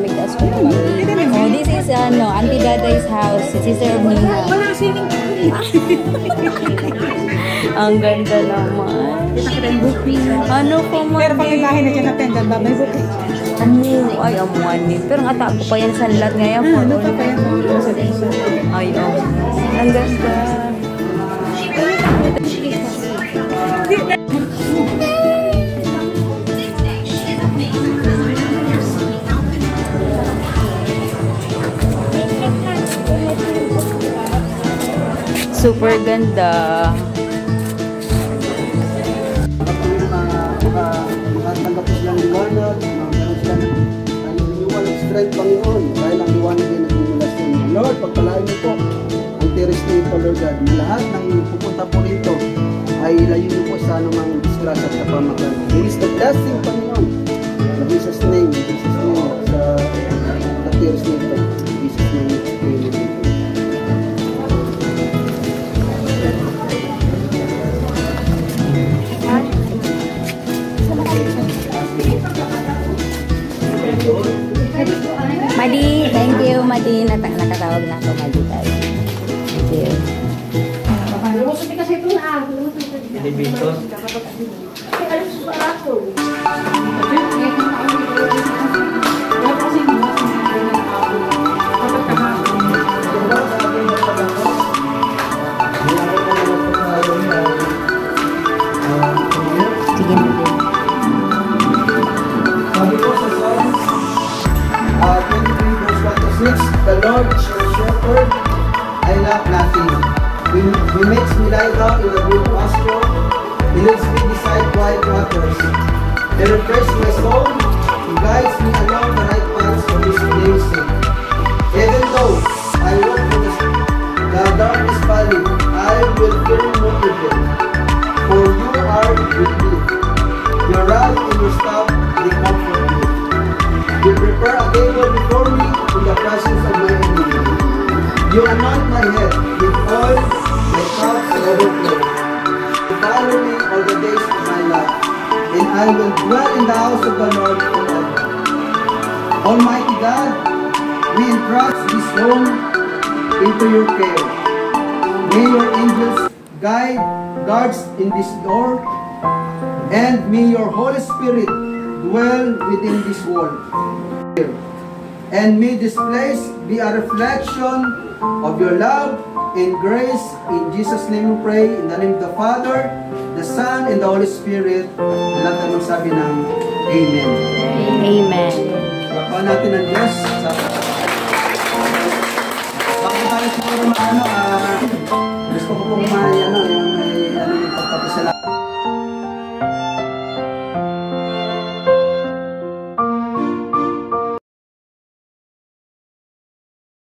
malamig na school kami. Oh, this is Auntie Daday's house. Sister of Nina. Ang ganda naman. Ano po mo? Pero pag ibahin na dyan natin, ganda may bukit. Ay, amuan din. Pero ang atago pa yan sa lahat ngayon. Ano pa kaya mo? Ay, ang ganda. Super ganda. Tanggap ko silang liwanag, magkaroon sila ng renewal of strength, Panginoon. Dahil ang liwanag ay nagmumulasyon. Lord, pagpalain niyo po ang terrace nito, Lord God. Lahat ng pupunta po rito ay ilayin niyo po sa anumang disgrasya at kapamakan. Release the blessing, Panginoon. In Jesus' name, sa terrace nito. In Jesus' name, amen. Madi, thank you, Madi. Nakatawag na ako, Madi tayo. Thank you. Elevator. Sige na din. The Lord is your shepherd, I lack nothing. He makes me lie down in a green pasture. He leads me beside quiet waters. He refreshes my soul. He guides me along the right paths for His name's sake. Even though I walk through the darkest valley, I will fear no evil. For you are with me. Your rod and your staff, they comfort me. You prepare a table before me in the presence of my enemy. You anoint my head with oil, my cups overflow. You follow me all the days of my life, and I will dwell in the house of the Lord forever. Almighty God, we entrust this home into your care. May your angels guide, guards in this door, and may your Holy Spirit dwell within this wall. And may this place be a reflection of your love and grace. In Jesus' name we pray. In the name of the Father, the Son, and the Holy Spirit. Lahat na magsabi ng Amen. Amen. Pagpapaan natin ang Diyos. Bakit tayo siguro gusto ko pong yung pagpapasalamat.